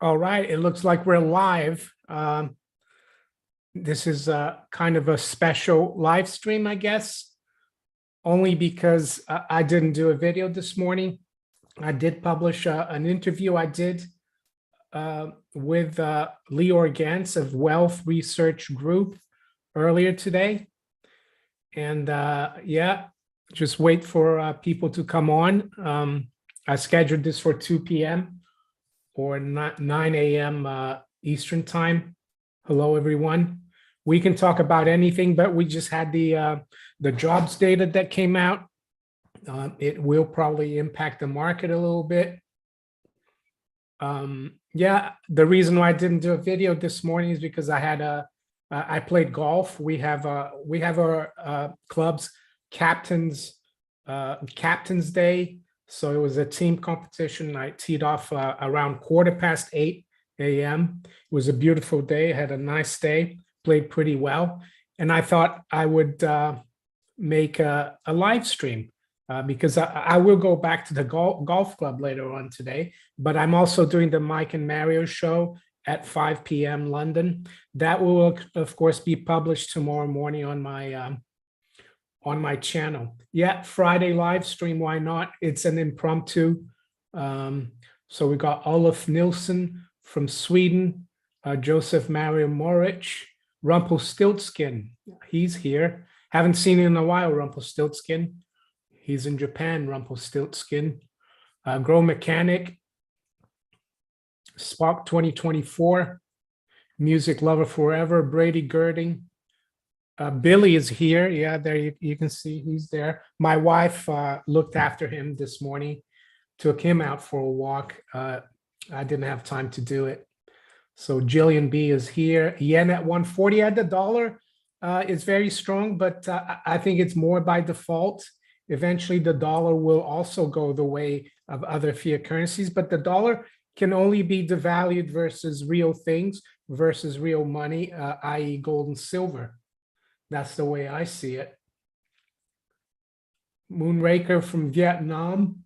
All right, it looks like we're live. This is kind of a special live stream, I guess, only because I didn't do a video this morning. I did publish an interview I did with Lee Organs of Wealth Research Group earlier today. And yeah, just wait for people to come on. I scheduled this for 2 p.m. or 9 a.m. Eastern time. Hello, everyone. We can talk about anything, but we just had the jobs data that came out. It will probably impact the market a little bit. Yeah, the reason why I didn't do a video this morning is because I played golf. We have our club's captain's day. So it was a team competition. I teed off around 8:15 a.m. It was a beautiful day. I had a nice day, played pretty well. And I thought I would make a live stream because I will go back to the golf club later on today. But I'm also doing the Mike and Mario show at 5 p.m. London. That will, of course, be published tomorrow morning on my channel. Yeah, Friday live stream, why not? It's an impromptu. So we got Olaf Nilsson from Sweden, Joseph Mario Moritz, Rumpelstiltskin, he's here. Haven't seen him in a while, Rumpelstiltskin. He's in Japan, Rumpelstiltskin. Grow Mechanic, Spark 2024, Music Lover Forever, Brady Girding. Billy is here. Yeah, there you can see he's there. My wife looked after him this morning, took him out for a walk. I didn't have time to do it. So Jillian B is here. Yen at 140. Yeah, the dollar is very strong, but I think it's more by default. Eventually, the dollar will also go the way of other fiat currencies, but the dollar can only be devalued versus real things, versus real money, i.e. gold and silver. That's the way I see it. Moonraker from Vietnam.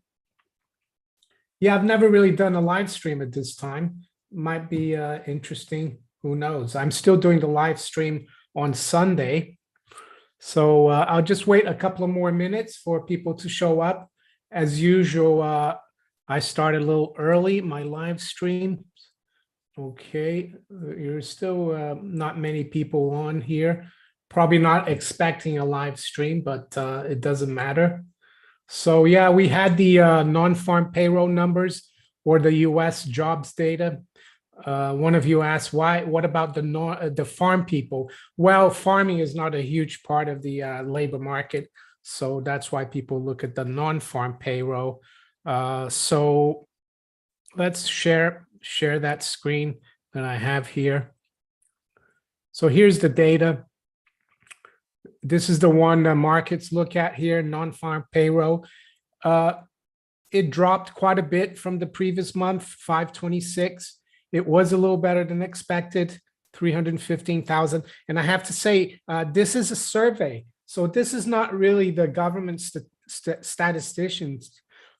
Yeah, I've never really done a live stream at this time. Might be interesting. Who knows? I'm still doing the live stream on Sunday. So I'll just wait a couple of more minutes for people to show up. As usual, I started a little early, my live stream. Okay, you're still not many people on here. Probably not expecting a live stream, but it doesn't matter. So yeah, we had the non-farm payroll numbers or the US jobs data. One of you asked, what about the farm people? Well, farming is not a huge part of the labor market. So that's why people look at the non-farm payroll. So let's share that screen that I have here. So here's the data. This is the one the markets look at here, non-farm payroll. It dropped quite a bit from the previous month, 526. It was a little better than expected, 315,000. And I have to say, this is a survey. So this is not really the government statisticians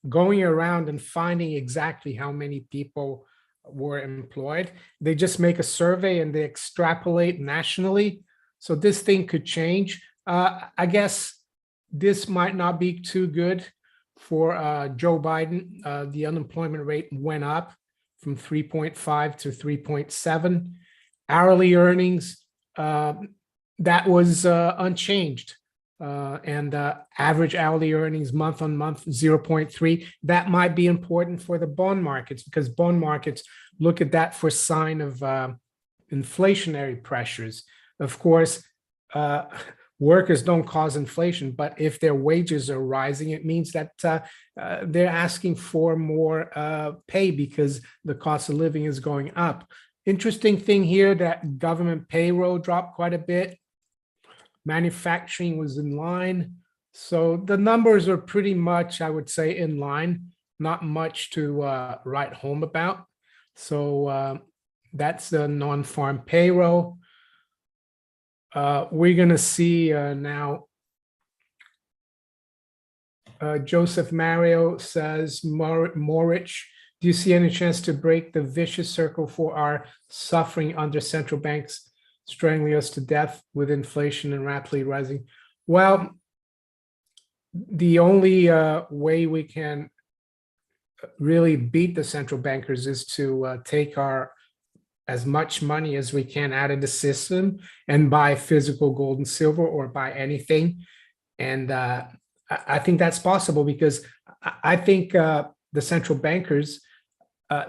going around and finding exactly how many people were employed. They just make a survey and they extrapolate nationally. So this thing could change. I guess this might not be too good for Joe Biden. The unemployment rate went up from 3.5 to 3.7. Hourly earnings, that was unchanged. And average hourly earnings month on month, 0.3. That might be important for the bond markets because bond markets look at that for sign of inflationary pressures. Of course, workers don't cause inflation, but if their wages are rising, it means that they're asking for more pay because the cost of living is going up. Interesting thing here that government payroll dropped quite a bit. Manufacturing was in line. So the numbers are pretty much, I would say, in line, not much to write home about. So that's the non-farm payroll. We're going to see now. Joseph Mario says Moritz Do you see any chance to break the vicious circle for our suffering under central banks strangling us to death with inflation and rapidly rising? Well, the only way we can really beat the central bankers is to take our as much money as we can out of the system and buy physical gold and silver or buy anything. And I think that's possible because I think the central bankers,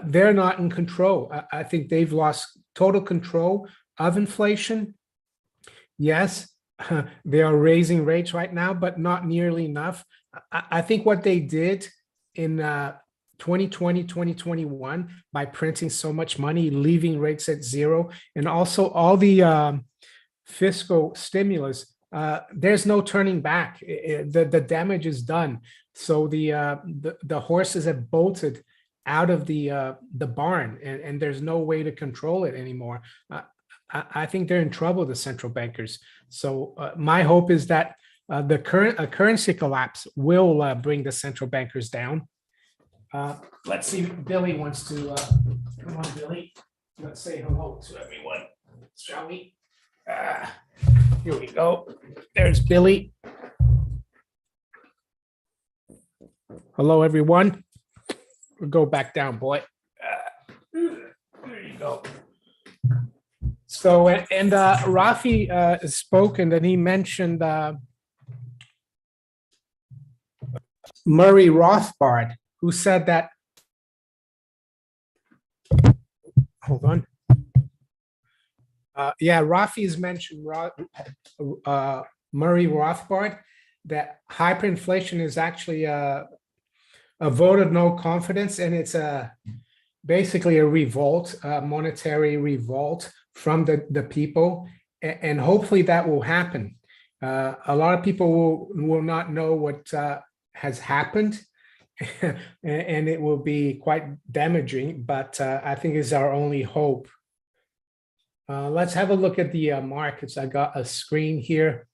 they're not in control. I think they've lost total control of inflation. Yes, they are raising rates right now, but not nearly enough. I think what they did in 2020, 2021, by printing so much money, leaving rates at zero, and also all the fiscal stimulus, there's no turning back. The damage is done. So the horses have bolted out of the barn, and there's no way to control it anymore. I think they're in trouble, the central bankers. So my hope is that the currency collapse will bring the central bankers down. Let's see, Billy wants to, come on, Billy. Let's say hello to everyone, shall we? Here we go. There's Billy. Hello, everyone. We'll go back down, boy. There you go. So, and Rafi spoke, and then he mentioned Murray Rothbard, who said that, hold on. Yeah, Rafi's mentioned Murray Rothbard, that hyperinflation is actually a vote of no confidence, and it's basically a revolt, a monetary revolt from the people, and hopefully that will happen. A lot of people will not know what has happened, and it will be quite damaging, but I think it's our only hope. Let's have a look at the markets. I got a screen here.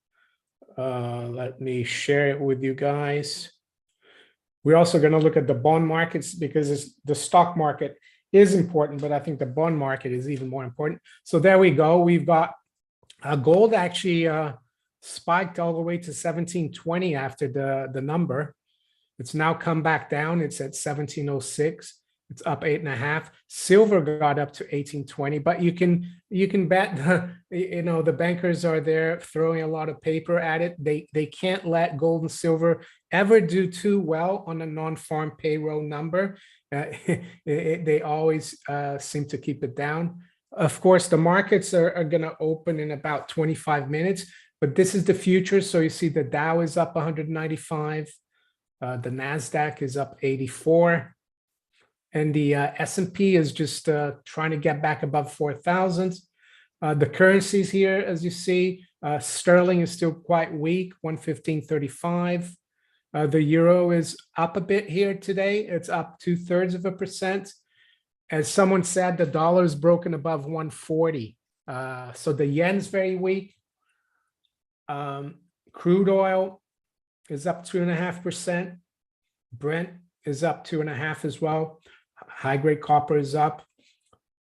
Let me share it with you guys. We're also going to look at the bond markets because the stock market is important, but I think the bond market is even more important. So there we go. We've got gold actually spiked all the way to 1720 after the number. It's now come back down. It's at 1706. It's up 8.5. Silver got up to 1820, but you can bet the bankers are there throwing a lot of paper at it. They can't let gold and silver ever do too well on a non-farm payroll number. They always seem to keep it down. Of course, the markets are going to open in about 25 minutes, but this is the future. So you see the Dow is up 195. The NASDAQ is up 84. And the S&P is just trying to get back above 4,000. The currencies here, as you see, sterling is still quite weak, 115.35. The euro is up a bit here today. It's up 0.2%. As someone said, the dollar is broken above 140. So the yen's very weak. Crude oil is up 2.5%. Brent is up 2.5% as well. High grade copper is up.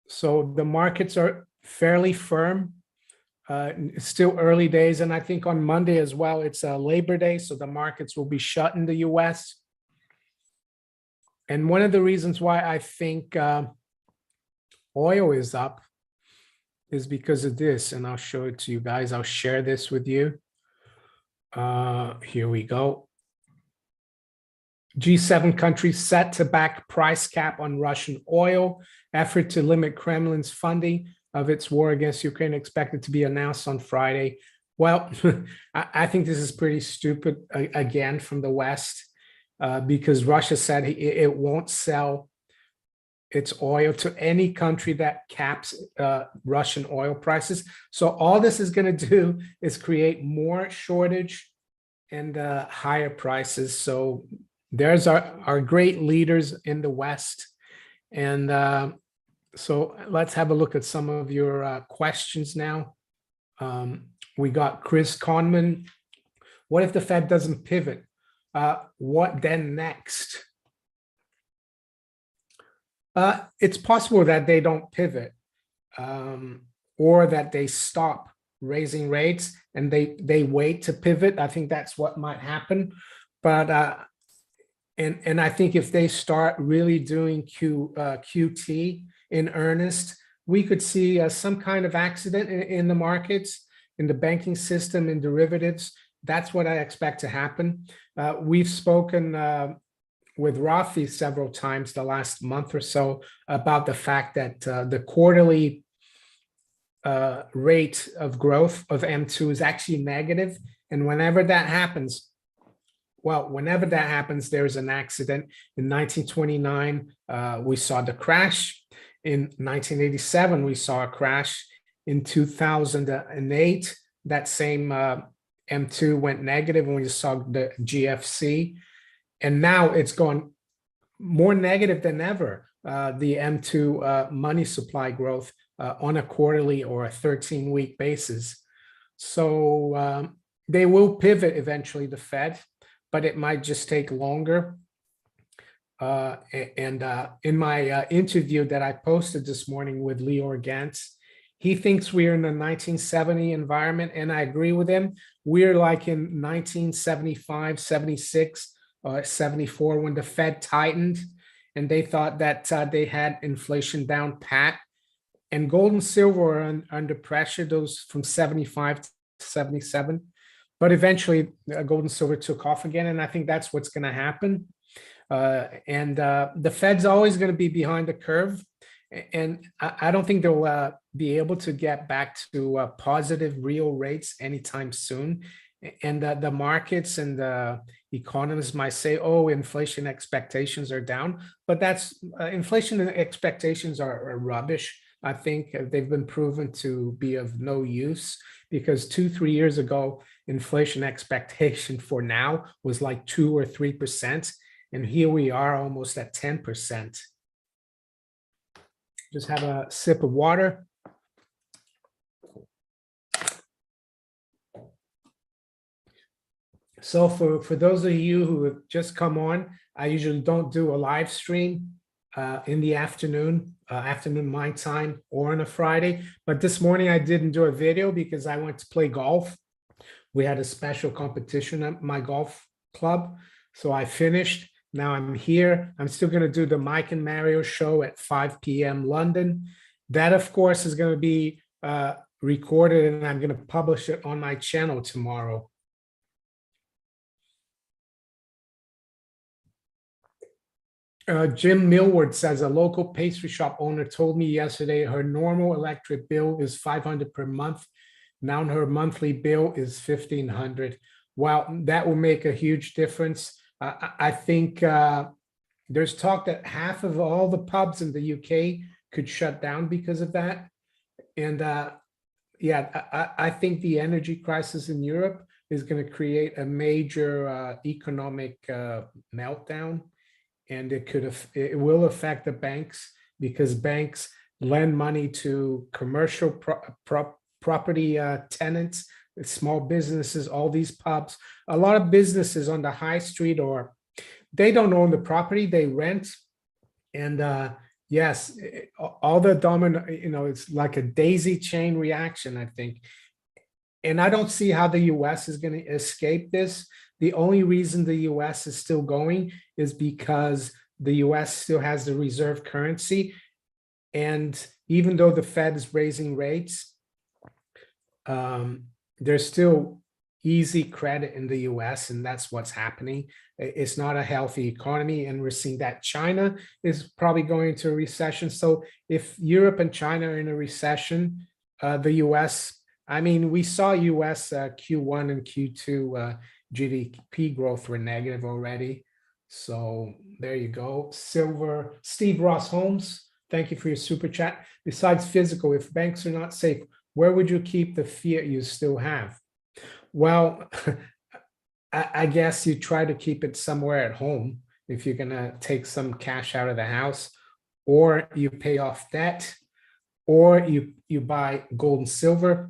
So the markets are fairly firm. It's still early days. And I think on Monday as well, it's Labor Day. So the markets will be shut in the US. And one of the reasons why I think oil is up is because of this. And I'll show it to you guys. I'll share this with you. Here we go. G7 countries set to back price cap on Russian oil. Effort to limit Kremlin's funding of its war against Ukraine expected to be announced on Friday. Well, I think this is pretty stupid again from the West because Russia said it won't sell its oil to any country that caps Russian oil prices. So all this is going to do is create more shortage and higher prices. So there's our great leaders in the West. And so let's have a look at some of your questions now. We got Chris Conman. What if the Fed doesn't pivot? What then next? It's possible that they don't pivot, um, or that they stop raising rates and they wait to pivot. I think that's what might happen. But and I think if they start really doing QT in earnest, we could see some kind of accident in the markets, in the banking system, in derivatives. That's what I expect to happen. We've spoken with Rafi several times the last month or so about the fact that the quarterly rate of growth of M2 is actually negative. And whenever that happens, there's an accident. In 1929, we saw the crash. In 1987, we saw a crash. In 2008, that same M2 went negative, and we saw the GFC. And now it's gone more negative than ever, the M2 money supply growth on a quarterly or a 13-week basis. So they will pivot eventually, the Fed, but it might just take longer. And in my interview that I posted this morning with Lior Gantz, he thinks we're in a 1970 environment, and I agree with him. We're like in 1975, 76, 74, when the Fed tightened, and they thought that they had inflation down pat. And gold and silver were under pressure, those from 75 to 77. But eventually, gold and silver took off again, and I think that's what's going to happen. And the Fed's always going to be behind the curve, and I don't think they'll be able to get back to positive real rates anytime soon. And the markets and the economists might say, "Oh, inflation expectations are down," but that's inflation expectations are rubbish. I think they've been proven to be of no use, because 2-3 years ago, inflation expectation for now was like 2 or 3%. And here we are almost at 10%. Just have a sip of water. So for those of you who have just come on, I usually don't do a live stream in the afternoon my time, or on a Friday. But this morning I didn't do a video because I went to play golf. We had a special competition at my golf club. So I finished. Now I'm here. I'm still going to do the Mike and Mario show at 5 p.m. London. That, of course, is going to be recorded, and I'm going to publish it on my channel tomorrow. Jim Millward says, a local pastry shop owner told me yesterday her normal electric bill is $500 per month. Now her monthly bill is $1,500. Wow, that will make a huge difference. I think there's talk that half of all the pubs in the UK could shut down because of that. And yeah, I think the energy crisis in Europe is going to create a major economic meltdown. And it will affect the banks, because banks lend money to commercial property tenants, small businesses, all these pubs. A lot of businesses on the high street, or they don't own the property, they rent. And yes, all the domino, it's like a daisy chain reaction, I think. And I don't see how the US is going to escape this. The only reason the US is still going is because the US still has the reserve currency. And even though the Fed is raising rates, there's still easy credit in the US, and that's what's happening. It's not a healthy economy, and we're seeing that China is probably going into a recession. So if Europe and China are in a recession, the US, I mean, we saw US Q1 and Q2 GDP growth were negative already. So there you go. Silver, Steve Ross Holmes, thank you for your super chat. Besides physical, if banks are not safe, where would you keep the fiat you still have? Well, I guess you try to keep it somewhere at home if you're going to take some cash out of the house, or you pay off debt, or you buy gold and silver.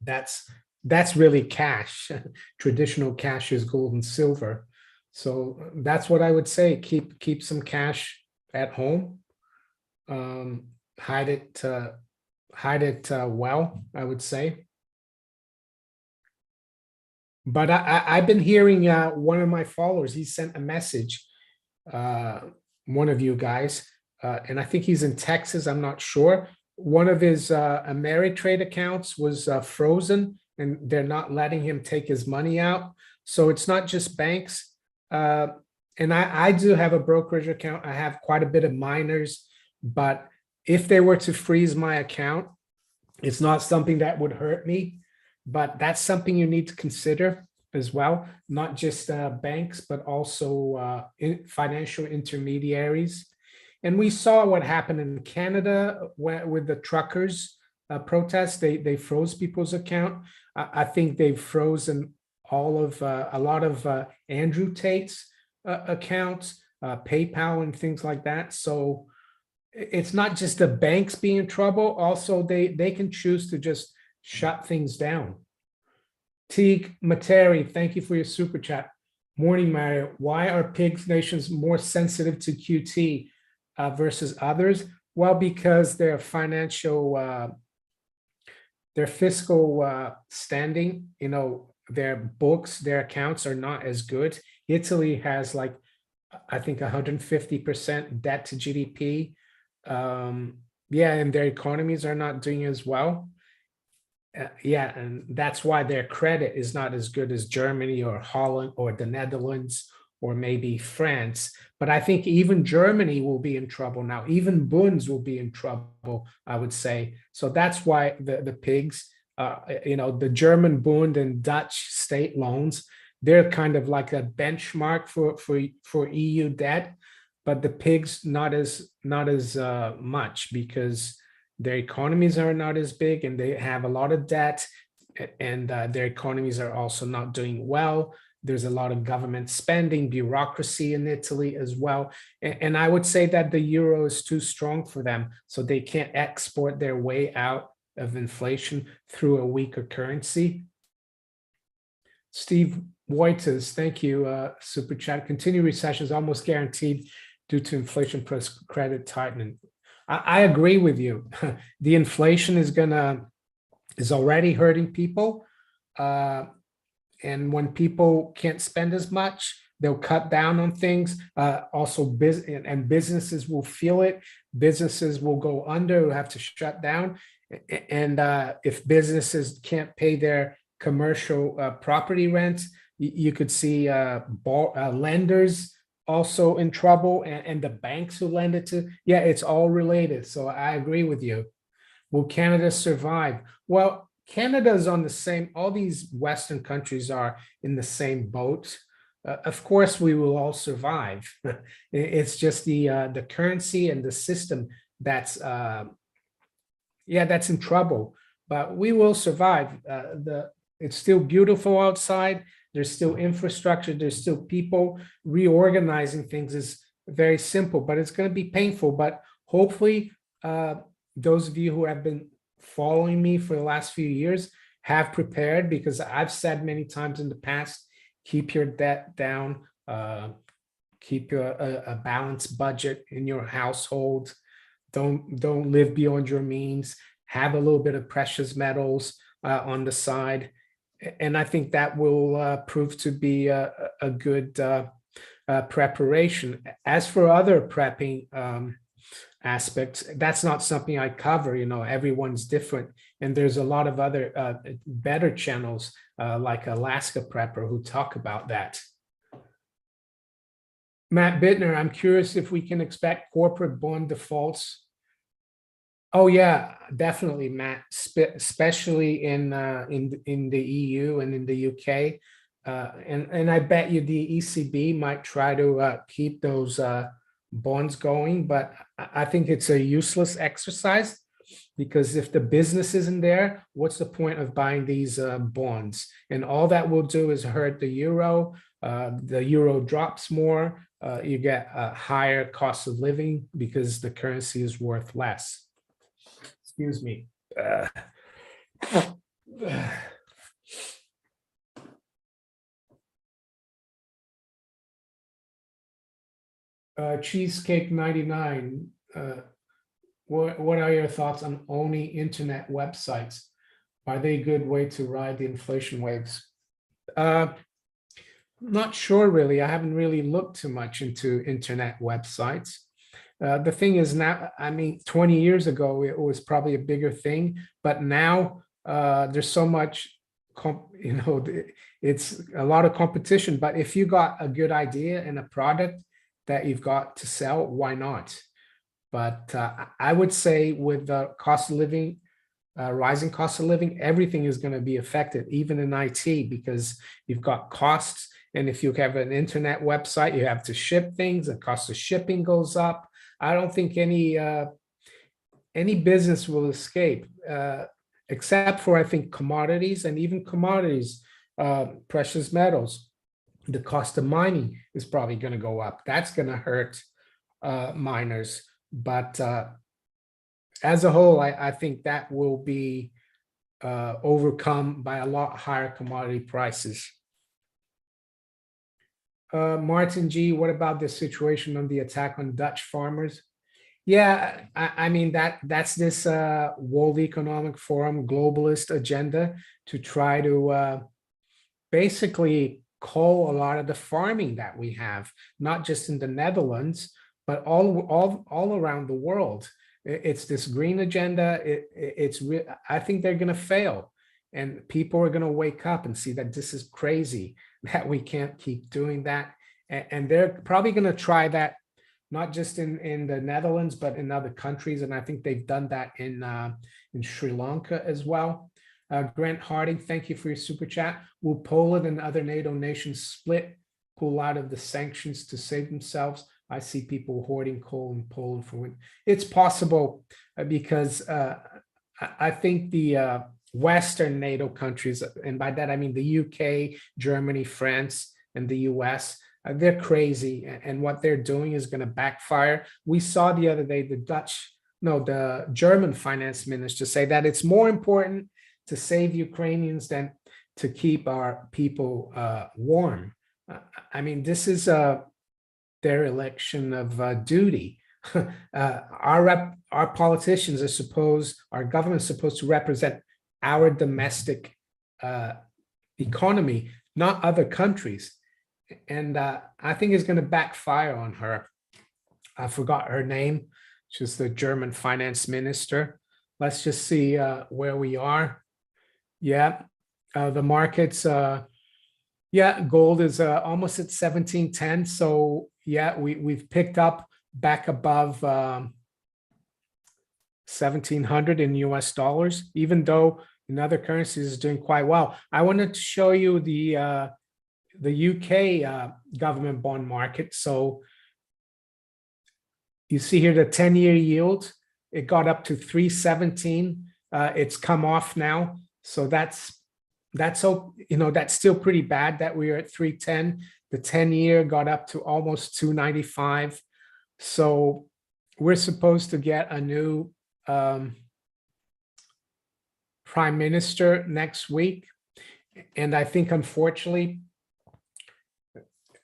That's really cash. Traditional cash is gold and silver. So that's what I would say. Keep some cash at home. Hide it well, I would say. But I've been hearing one of my followers, he sent a message, one of you guys, and I think he's in Texas, I'm not sure. One of his Ameritrade accounts was frozen and they're not letting him take his money out. So it's not just banks. And I do have a brokerage account. I have quite a bit of miners, but if they were to freeze my account, it's not something that would hurt me, but that's something you need to consider as well, not just banks, but also financial intermediaries. And we saw what happened in Canada with the truckers protests. They froze people's account. I think they've frozen all of a lot of Andrew Tate's accounts, PayPal and things like that. So it's not just the banks being in trouble. Also, they can choose to just shut things down. Teague Materi, thank you for your super chat. Morning, Mario. Why are pigs nations more sensitive to QT versus others? Well, because their financial, their fiscal standing, their books, their accounts are not as good. Italy has like, I think 150% debt to GDP. Yeah, and their economies are not doing as well. Yeah, and that's why their credit is not as good as Germany or Holland or the Netherlands or maybe France. But I think even Germany will be in trouble now. Even Bunds will be in trouble, I would say. So that's why the pigs, the German Bund and Dutch state loans, they're kind of like a benchmark for EU debt, but the pigs not as much because their economies are not as big and they have a lot of debt, and their economies are also not doing well. There's a lot of government spending, bureaucracy in Italy as well. And I would say that the euro is too strong for them. So they can't export their way out of inflation through a weaker currency. Steve Woitas, thank you, super chat. Continued recession is almost guaranteed due to inflation plus credit tightening. I agree with you. The inflation is already hurting people. And when people can't spend as much, they'll cut down on things. Also, businesses will feel it. Businesses will go under, will have to shut down. And if businesses can't pay their commercial property rents, you could see lenders also in trouble, and the banks who lend it to. Yeah, it's all related. So I agree with you. Will Canada survive? Well, Canada's on the same, all these Western countries are in the same boat. Of course, we will all survive. It's just the currency and the system that's in trouble, but we will survive. It's still beautiful outside. There's still infrastructure. There's still people. Reorganizing things is very simple, but it's going to be painful. But hopefully, those of you who have been following me for the last few years have prepared, because I've said many times in the past, keep your debt down, keep a balanced budget in your household. Don't live beyond your means. Have a little bit of precious metals on the side. And I think that will prove to be a good preparation. As for other prepping aspects, that's not something I cover. Everyone's different, and there's a lot of other better channels like Alaska Prepper who talk about that. Matt Bittner, I'm curious if we can expect corporate bond defaults. Oh yeah, definitely, Matt. Especially in the EU and in the UK, and I bet you the ECB might try to keep those bonds going, but I think it's a useless exercise, because if the business isn't there, what's the point of buying these bonds? And all that will do is hurt the euro. The euro drops more. You get a higher cost of living because the currency is worth less. Excuse me. Cheesecake 99. What are your thoughts on owning internet websites? Are they a good way to ride the inflation waves? Uh, Not sure really. I haven't really looked too much into internet websites. The thing is now, I mean, 20 years ago, it was probably a bigger thing, but now there's so much, it's a lot of competition. But if you got a good idea and a product that you've got to sell, why not? But I would say with the cost of living, rising cost of living, everything is going to be affected, even in IT, because you've got costs. And if you have an internet website, you have to ship things, the cost of shipping goes up. I don't think any business will escape, except for, I think, commodities, and even commodities, precious metals. The cost of mining is probably going to go up. That's going to hurt miners. But as a whole, I think that will be overcome by a lot higher commodity prices. Martin G, what about the situation on the attack on Dutch farmers? Yeah, I mean, that's this World Economic Forum globalist agenda to try to basically cull a lot of the farming that we have, not just in the Netherlands, but all around the world. It's this green agenda. I think they're going to fail, and people are going to wake up and see that this is crazy, that we can't keep doing that. And they're probably going to try that, not just in the Netherlands, but in other countries. And I think they've done that in Sri Lanka as well. Grant Harding, thank you for your super chat. Will Poland and other NATO nations pull out of the sanctions to save themselves? I see people hoarding coal in Poland for when it's possible, because I think the Western NATO countries, and by that I mean the UK, Germany, France, and the US, they're crazy, and what they're doing is going to backfire. We saw the other day the German finance minister say that it's more important to save Ukrainians than to keep our people warm. I mean, this is their election of duty. Our politicians our government's supposed to represent our domestic economy, not other countries. And I think it's going to backfire on her. I forgot her name. She's the German finance minister. Let's just see where we are. Yeah, the markets, gold is almost at 1710. So yeah, we've picked up back above 1700 in US dollars, even though in other currencies is doing quite well. I wanted to show you the UK government bond market. So you see here the 10-year yield, it got up to 317. It's come off now. So that's still pretty bad that we are at 310. The 10-year got up to almost 295. So we're supposed to get a new prime minister next week. And I think, unfortunately,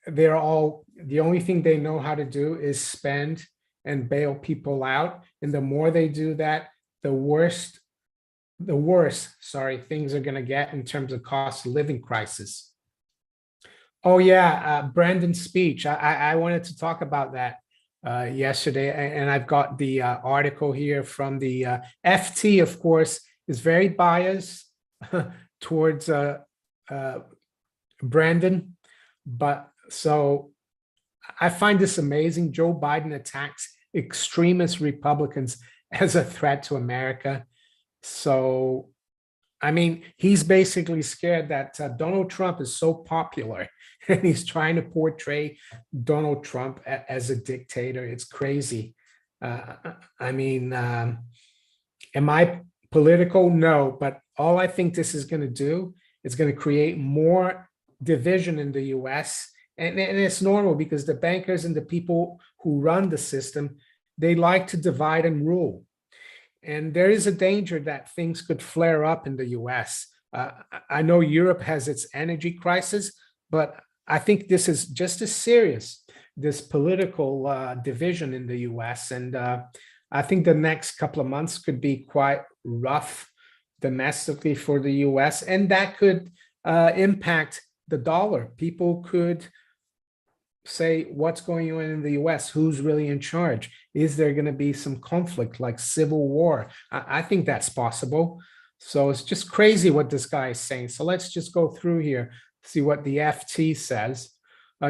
the only thing they know how to do is spend and bail people out. And the more they do that, the worse things are going to get in terms of cost of living crisis. Oh yeah, Brandon's speech. I wanted to talk about that yesterday, and I've got the article here from the FT, of course, is very biased towards Brandon. But so I find this amazing. Joe Biden attacks extremist Republicans as a threat to America. So, I mean, he's basically scared that Donald Trump is so popular, and he's trying to portray Donald Trump as a dictator. It's crazy. I mean, am I political? No, but all I think this is going to do is going to create more division in the US. And it's normal, because the bankers and the people who run the system, they like to divide and rule. And there is a danger that things could flare up in the US. I know Europe has its energy crisis, but I think this is just as serious, this political division in the US. And I think the next couple of months could be quite rough domestically for the US, and that could impact the dollar. People could say, what's going on in the US? Who's really in charge? Is there going to be some conflict like civil war? I think that's possible. So it's just crazy what this guy is saying. So let's just go through here, see what the FT says.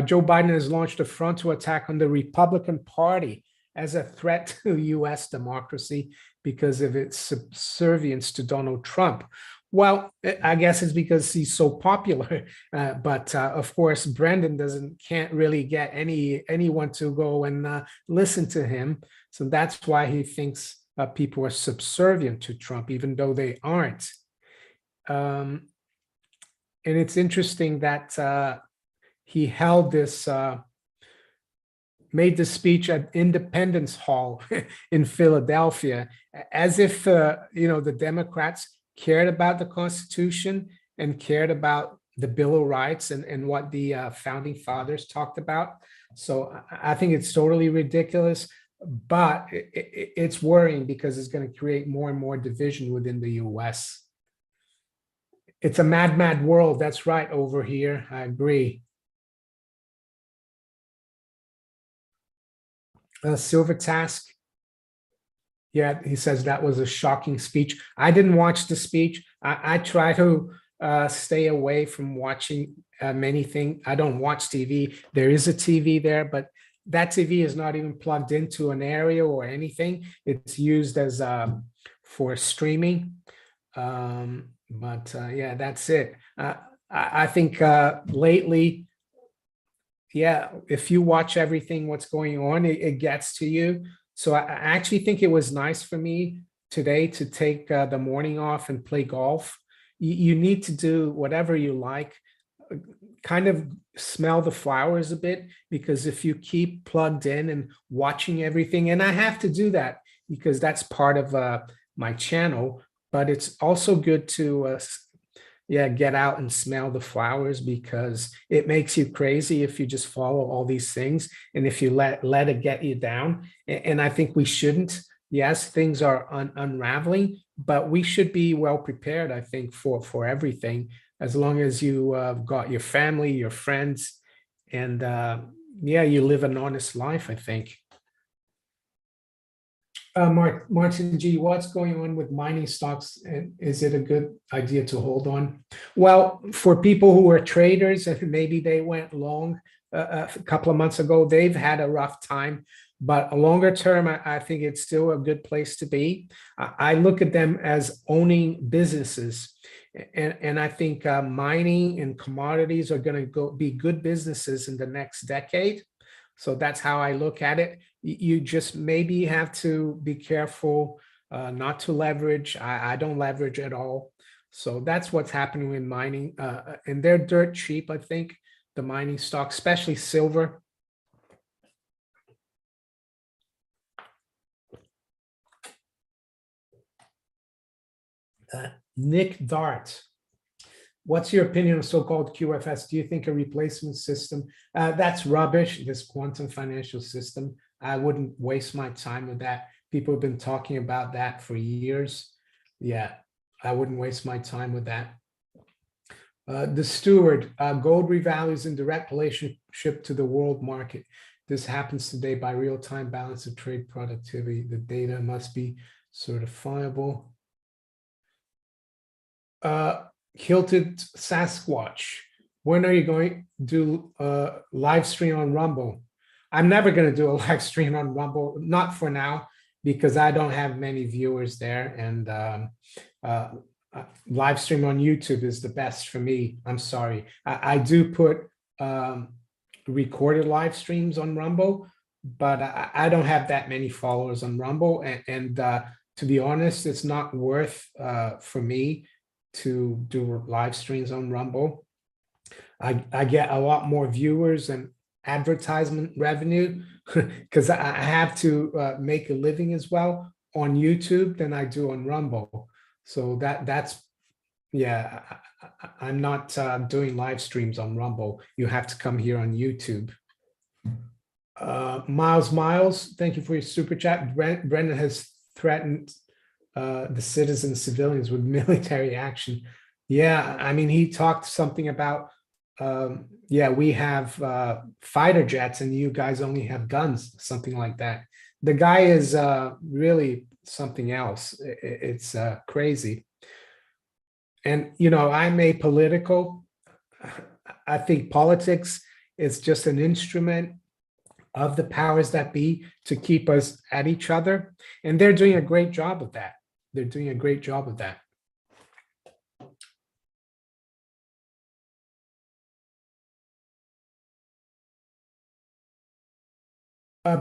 Joe Biden has launched a frontal attack on the Republican Party as a threat to US democracy because of its subservience to Donald Trump. Well, I guess it's because he's so popular, but of course, Brendan can't really get anyone to go and listen to him. So that's why he thinks people are subservient to Trump, even though they aren't. And it's interesting that he held this, made the speech at Independence Hall in Philadelphia, as if the Democrats cared about the Constitution and cared about the Bill of Rights and what the founding fathers talked about. So I think it's totally ridiculous, but it's worrying because it's going to create more and more division within the US. It's a mad, mad world. That's right over here. I agree. Silver Task. Yeah, he says that was a shocking speech. I didn't watch the speech. I try to stay away from watching many things. I don't watch TV. There is a TV there, but that TV is not even plugged into an area or anything. It's used as for streaming. Yeah, that's it. I think lately, yeah, if you watch everything, what's going on, it gets to you. So I actually think it was nice for me today to take the morning off and play golf. You need to do whatever you like, kind of smell the flowers a bit, because if you keep plugged in and watching everything, and I have to do that because that's part of my channel, but it's also good to get out and smell the flowers, because it makes you crazy if you just follow all these things and if you let it get you down. And I think we shouldn't. Yes, things are unraveling, but we should be well prepared, I think, for everything, as long as you got your family, your friends, and you live an honest life, I think. Martin G, what's going on with mining stocks? And is it a good idea to hold on? Well, for people who are traders and maybe they went long a couple of months ago, they've had a rough time. But a longer term, I think it's still a good place to be. I look at them as owning businesses. And I think mining and commodities are going to be good businesses in the next decade. So that's how I look at it. You just maybe have to be careful not to leverage. I don't leverage at all. So that's what's happening in mining. And they're dirt cheap, I think, the mining stocks, especially silver. Nick Dart. What's your opinion on so-called QFS? Do you think a replacement system? That's rubbish, this quantum financial system. I wouldn't waste my time with that. People have been talking about that for years. Yeah, I wouldn't waste my time with that. The steward, gold revalues in direct relationship to the world market. This happens today by real-time balance of trade productivity. The data must be certifiable. Hilted Sasquatch, when are you going to do a live stream on Rumble? I'm never going to do a live stream on Rumble, not for now, because I don't have many viewers there, and live stream on YouTube is the best for me. I'm sorry. I do put recorded live streams on Rumble, but I don't have that many followers on Rumble, and to be honest, it's not worth for me to do live streams on Rumble. I get a lot more viewers and advertisement revenue because I have to make a living as well on YouTube than I do on Rumble. So that's yeah, I'm not doing live streams on Rumble. You have to come here on YouTube. Miles, thank you for your super chat. Brendan has threatened the citizens, civilians with military action. Yeah, I mean, he talked something about, yeah, we have fighter jets and you guys only have guns, something like that. The guy is really something else. It's crazy. And, you know, I'm apolitical. I think politics is just an instrument of the powers that be to keep us at each other. And they're doing a great job of that. They're doing a great job of that.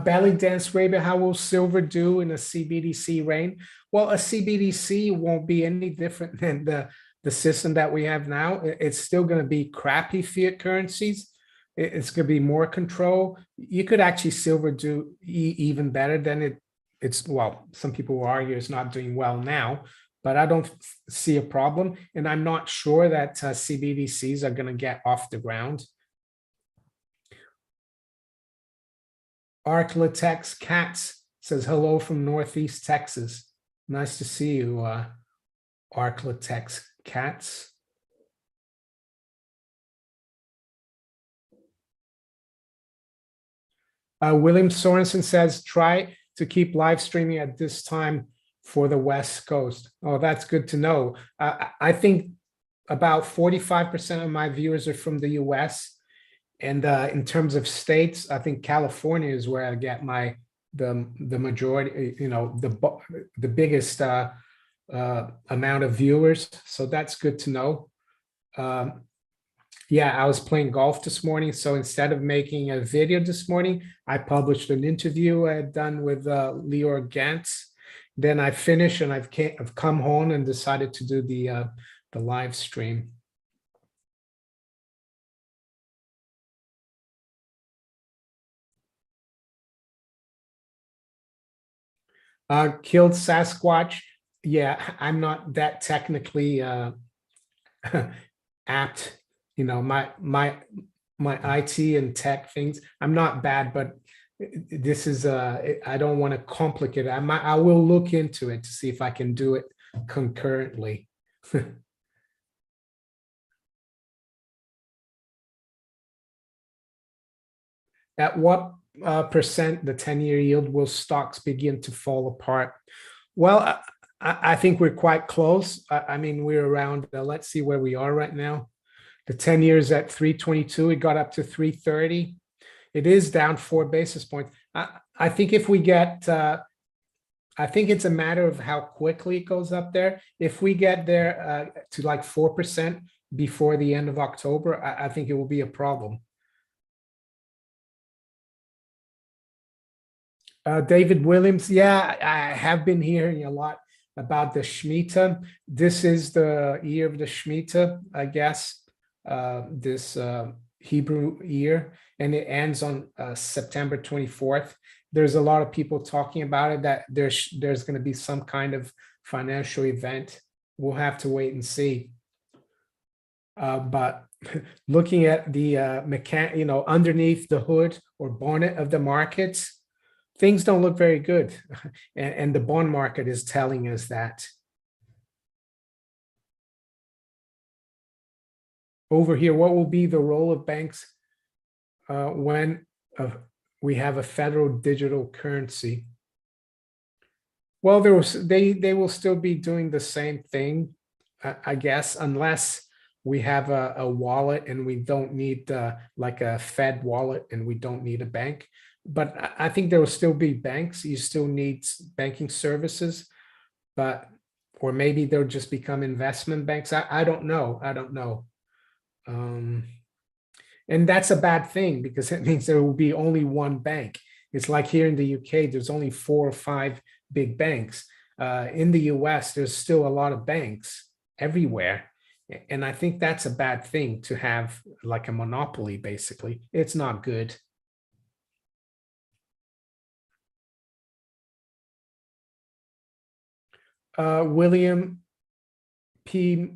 Belly dance, Rabia, how will silver do in a CBDC reign? Well, a CBDC won't be any different than the system that we have now. It's still going to be crappy fiat currencies. It's going to be more control. You could actually silver do even better than it. It's, well, some people will argue it's not doing well now, but I don't see a problem. And I'm not sure that CBDCs are going to get off the ground. Arclatex Cats says hello from Northeast Texas. Nice to see you, Arclatex Cats. William Sorensen says, try to keep live streaming at this time for the West Coast. Oh, that's good to know. I think about 45% of my viewers are from the US. And in terms of states, I think California is where I get the majority, you know, the biggest amount of viewers. So that's good to know. Yeah, I was playing golf this morning. So instead of making a video this morning, I published an interview I had done with Lior Gantz. Then I finished and I've come home and decided to do the live stream. Killed Sasquatch. Yeah, I'm not that technically apt. You know, my IT and tech things. I'm not bad, but this is I don't want to complicate it. I will look into it to see if I can do it concurrently. At what percent the 10-year yield will stocks begin to fall apart? Well, I think we're quite close. I mean, we're around, let's see where we are right now. The 10 years at 322, it got up to 330. It is down 4 basis points. I think if we get, I think it's a matter of how quickly it goes up there. If we get there to like 4% before the end of October, I think it will be a problem. David Williams, yeah, I have been hearing a lot about the Shemitah. This is the year of the Shemitah, I guess, this Hebrew year, and it ends on September 24th. There's a lot of people talking about it, that there's going to be some kind of financial event. We'll have to wait and see. But looking at the you know, underneath the hood or bonnet of the markets, things don't look very good. And the bond market is telling us that. Over here, what will be the role of banks when we have a federal digital currency? Well, they will still be doing the same thing, I guess, unless we have a wallet and we don't need like a Fed wallet and we don't need a bank. But I think there will still be banks. You still need banking services, but, or maybe they'll just become investment banks. I don't know. I don't know. And that's a bad thing because it means there will be only one bank. It's like here in the UK, there's only 4 or 5 big banks. In the US, there's still a lot of banks everywhere. And I think that's a bad thing, to have like a monopoly, basically. It's not good. William P.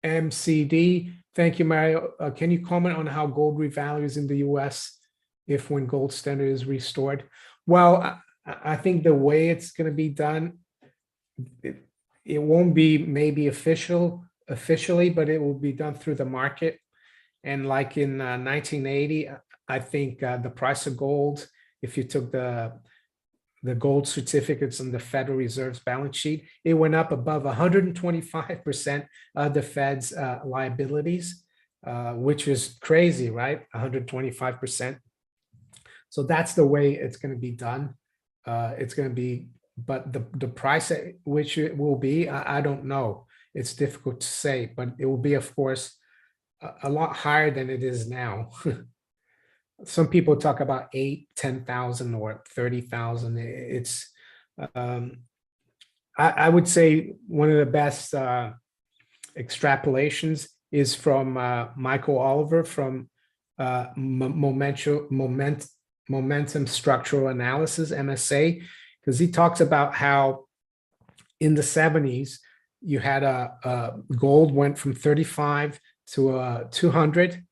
MCD, thank you, Mario. Can you comment on how gold revalues in the US if when gold standard is restored. Well, I think the way it's going to be done, it won't be maybe officially, but it will be done through the market. And like in 1980, I think the price of gold, if you took the gold certificates on the Federal Reserve's balance sheet, it went up above 125% of the Fed's liabilities, which is crazy, right? 125%. So that's the way it's going to be done. It's going to be, but the price at which it will be, I don't know. It's difficult to say, but it will be, of course, a lot higher than it is now. Some people talk about 8, 10,000 or 30,000. It's, I would say one of the best extrapolations is from Michael Oliver from Momentum Structural Analysis, MSA, because he talks about how in the 70s, you had gold went from 35 to 200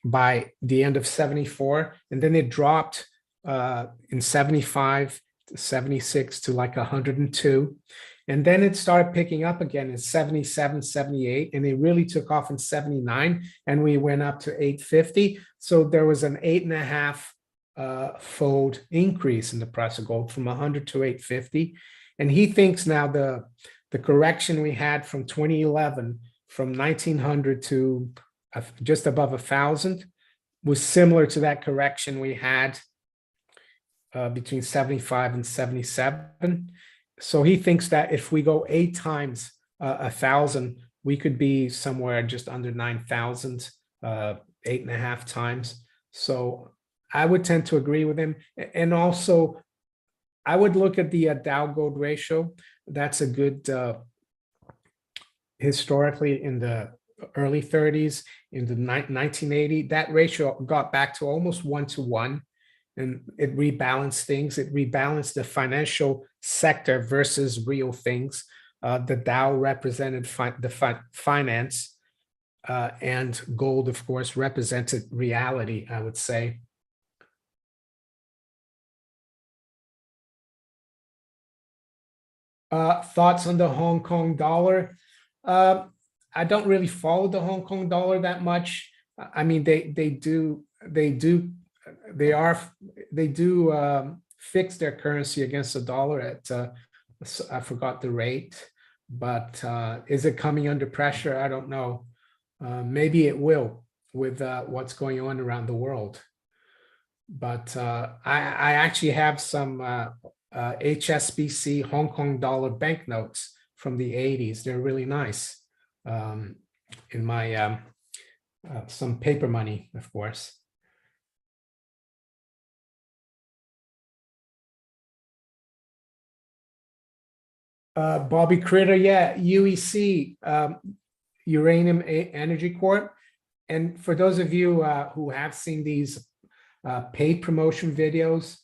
by the end of 74. And then it dropped in 75 to 76 to like 102. And then it started picking up again in 77, 78, and it really took off in 79, and we went up to 850. So there was an 8.5 fold increase in the price of gold from 100 to 850. And he thinks now the correction we had from 2011, from 1900 to just above 1,000, was similar to that correction we had between 75 and 77. So he thinks that if we go 8 times 1,000, we could be somewhere just under 9,000, 8.5 times. So I would tend to agree with him. And also, I would look at the Dow Gold Ratio. That's a good, historically in the early 30s, in the 1980, that ratio got back to almost 1-to-1. And it rebalanced things. It rebalanced the financial sector versus real things. The Dow represented finance, and gold, of course, represented reality, I would say. Thoughts on the Hong Kong dollar? I don't really follow the Hong Kong dollar that much. I mean, they do fix their currency against the dollar at I forgot the rate, but is it coming under pressure? I don't know. Maybe it will with what's going on around the world. But I actually have some HSBC Hong Kong dollar banknotes from the 80s. They're really nice. In my some paper money, of course. Bobby Critter, yeah, UEC, Uranium Energy Corp. And for those of you who have seen these paid promotion videos,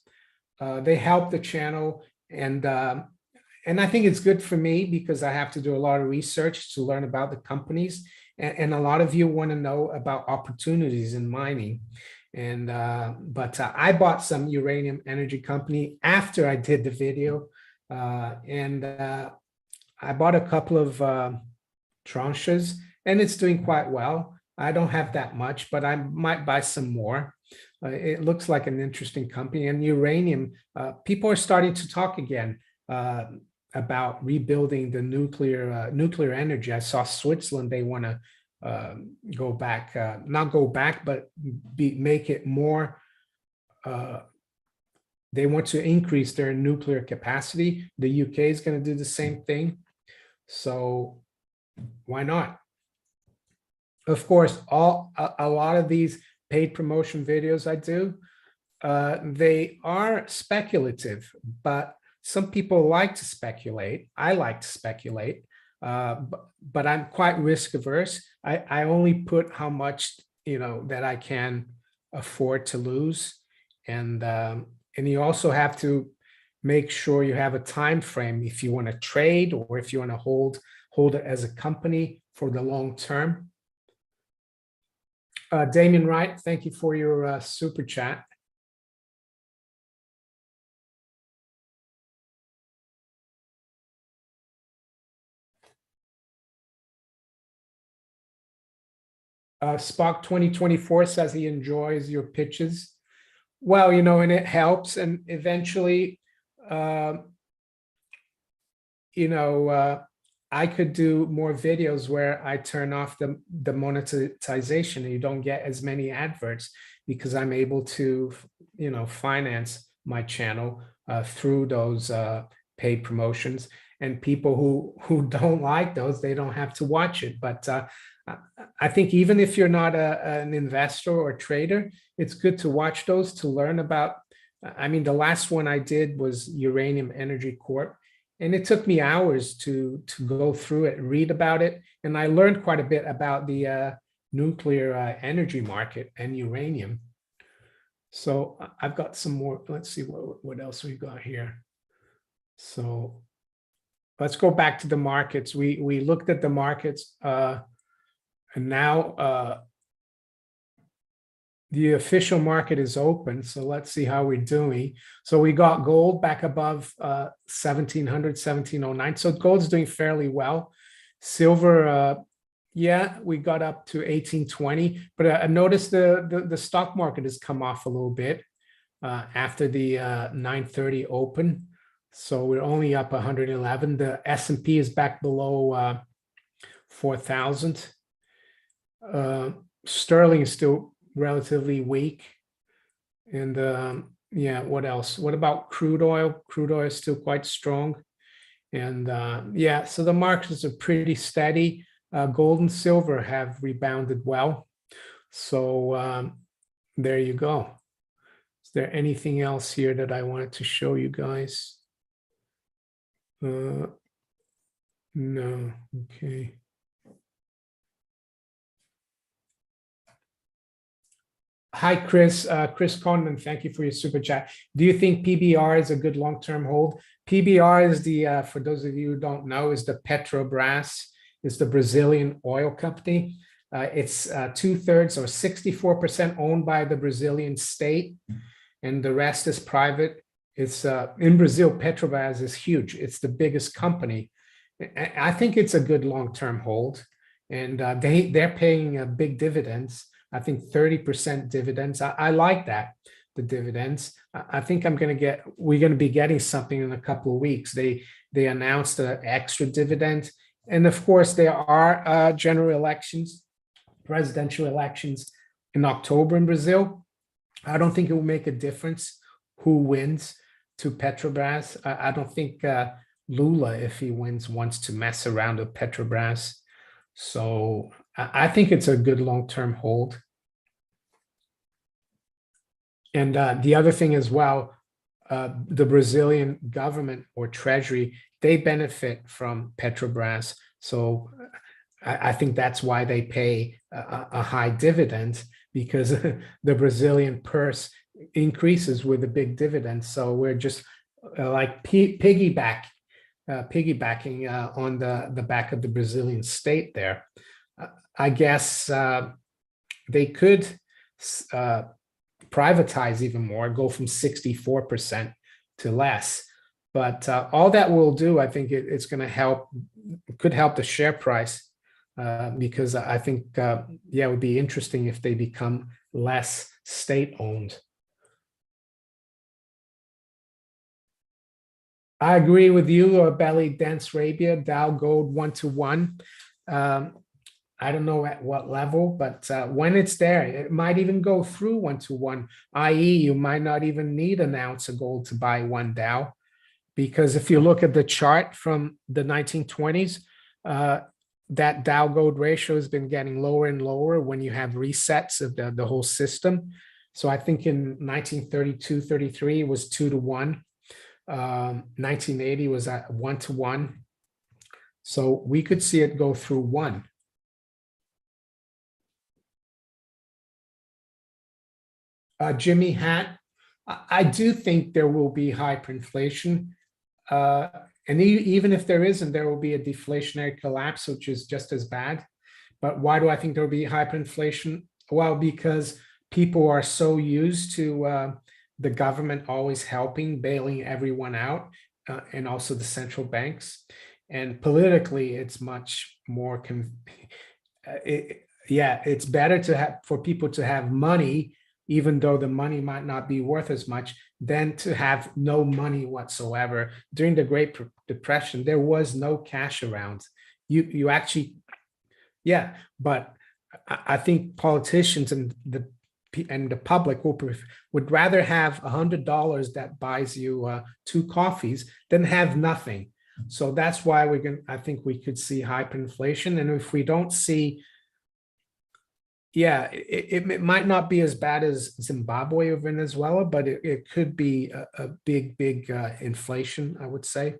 they help the channel, and I think it's good for me because I have to do a lot of research to learn about the companies, and a lot of you want to know about opportunities in mining. And but I bought some uranium energy company after I did the video, and I bought a couple of tranches, and it's doing quite well. I don't have that much, but I might buy some more. It looks like an interesting company. And uranium, people are starting to talk again about rebuilding the nuclear energy. I saw Switzerland, they want to go back, not go back, but make it more. They want to increase their nuclear capacity. The UK is going to do the same thing. So why not? Of course, a lot of these paid promotion videos I do, they are speculative, but some people like to speculate. I like to speculate, but I'm quite risk averse. I only put how much, that I can afford to lose. And you also have to make sure you have a time frame if you want to trade or if you want to hold it as a company for the long term. Damien Wright, thank you for your super chat. Spock 2024 says he enjoys your pitches. Well, and it helps. And eventually, uh, I could do more videos where I turn off the monetization and you don't get as many adverts because I'm able to, finance my channel through those paid promotions. And people who don't like those, they don't have to watch it. But I think even if you're not an investor or trader, it's good to watch those to learn about. I mean, the last one I did was Uranium Energy Corp. And it took me hours to go through it, read about it. And I learned quite a bit about the nuclear energy market and uranium. So I've got some more. Let's see what else we got here. So let's go back to the markets. We looked at the markets and now the official market is open. So let's see how we're doing. So we got gold back above 1700, 1709. So gold's doing fairly well. Silver, yeah, we got up to 1820. But I noticed the stock market has come off a little bit after the 930 open. So we're only up 111. The S&P is back below 4,000. Sterling is still relatively weak. And yeah, what else? What about crude oil? Crude oil is still quite strong. And yeah, so the markets are pretty steady. Gold and silver have rebounded well. So there you go. Is there anything else here that I wanted to show you guys? No. Okay. Hi, Chris. Chris Conman, thank you for your super chat. Do you think PBR is a good long-term hold? PBR is the, for those of you who don't know, is the Petrobras, is the Brazilian oil company. It's 2/3 or 64% owned by the Brazilian state, and the rest is private. It's in Brazil, Petrobras is huge. It's the biggest company. I think it's a good long-term hold, and they're paying big dividends. I think 30% dividends. I like that, the dividends. I think we're going to be getting something in a couple of weeks. They announced an extra dividend. And of course, there are general elections, presidential elections in October in Brazil. I don't think it will make a difference who wins to Petrobras. I don't think Lula, if he wins, wants to mess around with Petrobras. So I think it's a good long-term hold. And the other thing as well, the Brazilian government or treasury, they benefit from Petrobras. So I think that's why they pay a high dividend, because the Brazilian purse increases with a big dividend. So we're just like piggybacking on the back of the Brazilian state there. I guess they could privatize even more, go from 64% to less. But all that will do, I think it's going to help, could help the share price because I think, yeah, it would be interesting if they become less state-owned. I agree with you, Belly Dense Arabia, Dow Gold 1-to-1. I don't know at what level, but when it's there, it might even go through 1-to-1, i.e. you might not even need an ounce of gold to buy one Dow. Because if you look at the chart from the 1920s, that Dow Gold Ratio has been getting lower and lower when you have resets of the whole system. So I think in 1932, 33, it was 2-to-1. 1980 was at 1-to-1. So we could see it go through 1. Jimmy Hat, I do think there will be hyperinflation. And even if there isn't, there will be a deflationary collapse, which is just as bad. But why do I think there will be hyperinflation? Well, because people are so used to the government always helping, bailing everyone out, and also the central banks. And politically, it's much more, yeah, it's better to have for people to have money, even though the money might not be worth as much, than to have no money whatsoever. During the Great Depression, there was no cash around. You actually, yeah, but I think politicians and the public would rather have $100 that buys you 2 coffees than have nothing. So that's why I think we could see hyperinflation. And if we don't see, yeah, it might not be as bad as Zimbabwe or Venezuela, but it could be a big inflation, I would say.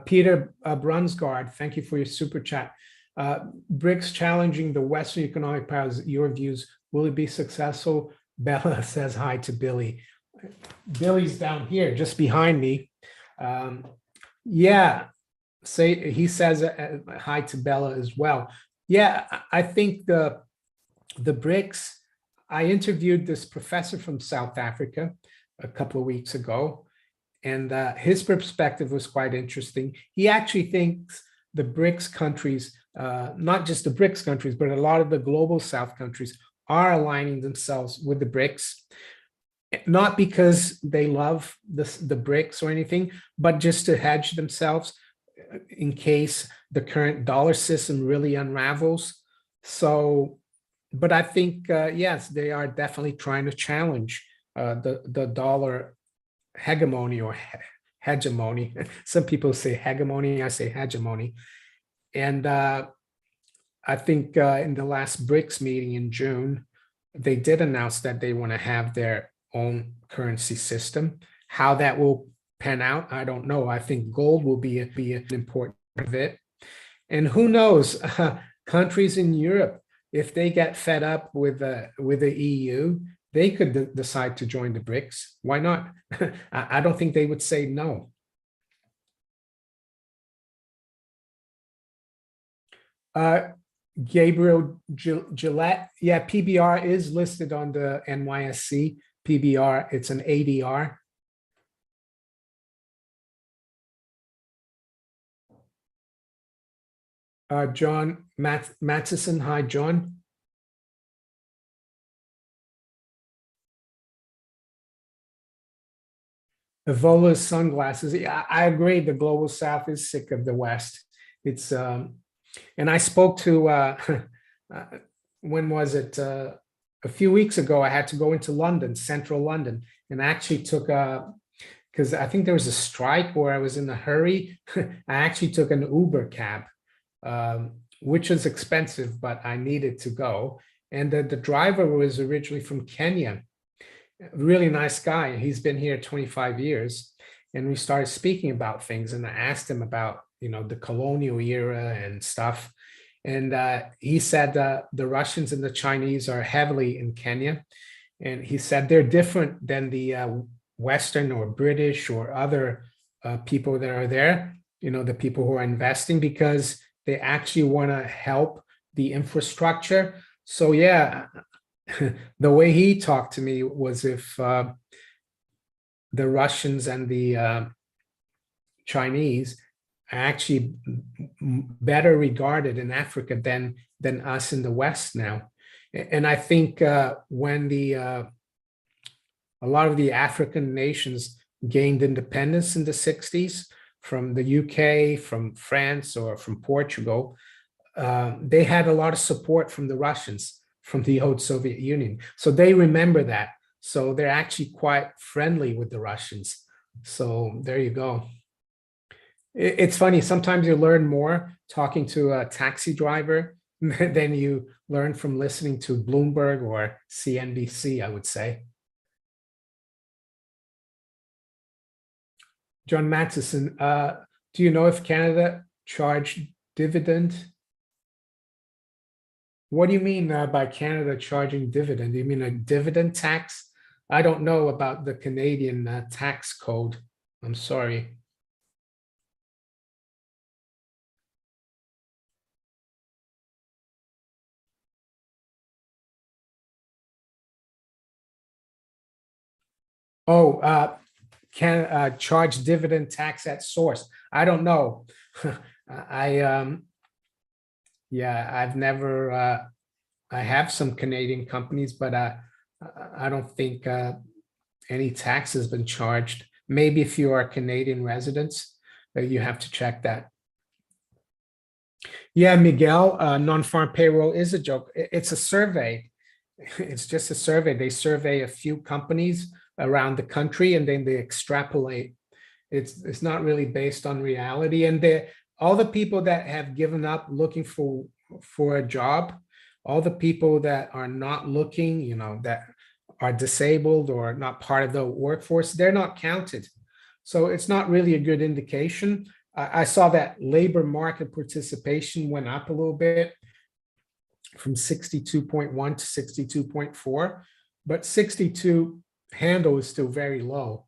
Peter Brunsgaard, thank you for your super chat. BRICS challenging the Western economic powers, your views, will it be successful? Bella says hi to Billy. Billy's down here, just behind me. Yeah, he says hi to Bella as well. Yeah, I think the BRICS, I interviewed this professor from South Africa a couple of weeks ago, and his perspective was quite interesting. He actually thinks the BRICS countries, not just the BRICS countries, but a lot of the global South countries are aligning themselves with the BRICS, not because they love the BRICS or anything, but just to hedge themselves in case the current dollar system really unravels. So, but I think, yes, they are definitely trying to challenge the dollar hegemony or hegemony. Some people say hegemony, I say hegemony. And I think in the last BRICS meeting in June, they did announce that they want to have their own currency system. How that will pan out, I don't know. I think gold will be an important part of it. And who knows, countries in Europe, if they get fed up with the EU, they could decide to join the BRICS. Why not? I don't think they would say no. Gabriel Gillette, yeah, PBR is listed on the NYSE. PBR, it's an ADR. John Matheson, hi, John. Evola sunglasses. Yeah, I agree. The global South is sick of the West. It's and I spoke to when was it? A few weeks ago, I had to go into London, central London, and I actually took because I think there was a strike or I was in a hurry. I actually took an Uber cab, which was expensive, but I needed to go. And the driver was originally from Kenya. Really nice guy. He's been here 25 years. And we started speaking about things. And I asked him about, the colonial era and stuff. And he said the Russians and the Chinese are heavily in Kenya. And he said they're different than the Western or British or other people that are there, the people who are investing, because they actually want to help the infrastructure. So, yeah, the way he talked to me was if the Russians and the Chinese are actually better regarded in Africa than us in the West now. And I think when a lot of the African nations gained independence in the 60s from the UK, from France, or from Portugal, they had a lot of support from the Russians, from the old Soviet Union. So they remember that. So they're actually quite friendly with the Russians. So there you go. It's funny, sometimes you learn more talking to a taxi driver than you learn from listening to Bloomberg or CNBC, I would say. John Matheson, do you know if Canada charged dividend? What do you mean by Canada charging dividend? Do you mean a dividend tax? I don't know about the Canadian tax code. I'm sorry. Oh, can charge dividend tax at source. I don't know. Yeah, I've never, I have some Canadian companies, but I don't think any tax has been charged. Maybe if you are Canadian residents, you have to check that. Yeah, Miguel, non-farm payroll is a joke. It's a survey. It's just a survey. They survey a few companies around the country and then they extrapolate. It's not really based on reality. And all the people that have given up looking for a job, all the people that are not looking, that are disabled or not part of the workforce, they're not counted. So it's not really a good indication. I saw that labor market participation went up a little bit from 62.1 to 62.4, but 62 handle is still very low.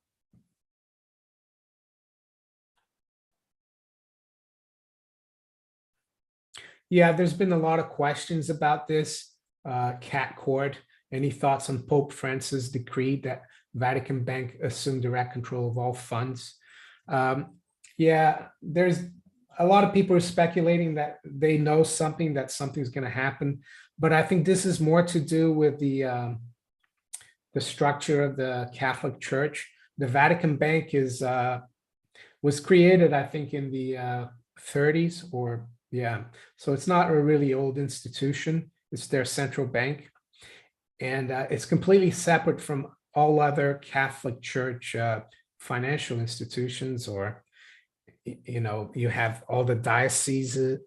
Yeah, there's been a lot of questions about this. Cat Court, any thoughts on Pope Francis' decree that Vatican Bank assume direct control of all funds? Yeah, there's a lot of people are speculating that they know something, that something's going to happen. But I think this is more to do with the structure of the Catholic Church. The Vatican Bank was created, I think, in the 30s or yeah. So it's not a really old institution. It's their central bank. And it's completely separate from all other Catholic Church financial institutions, or, you have all the dioceses,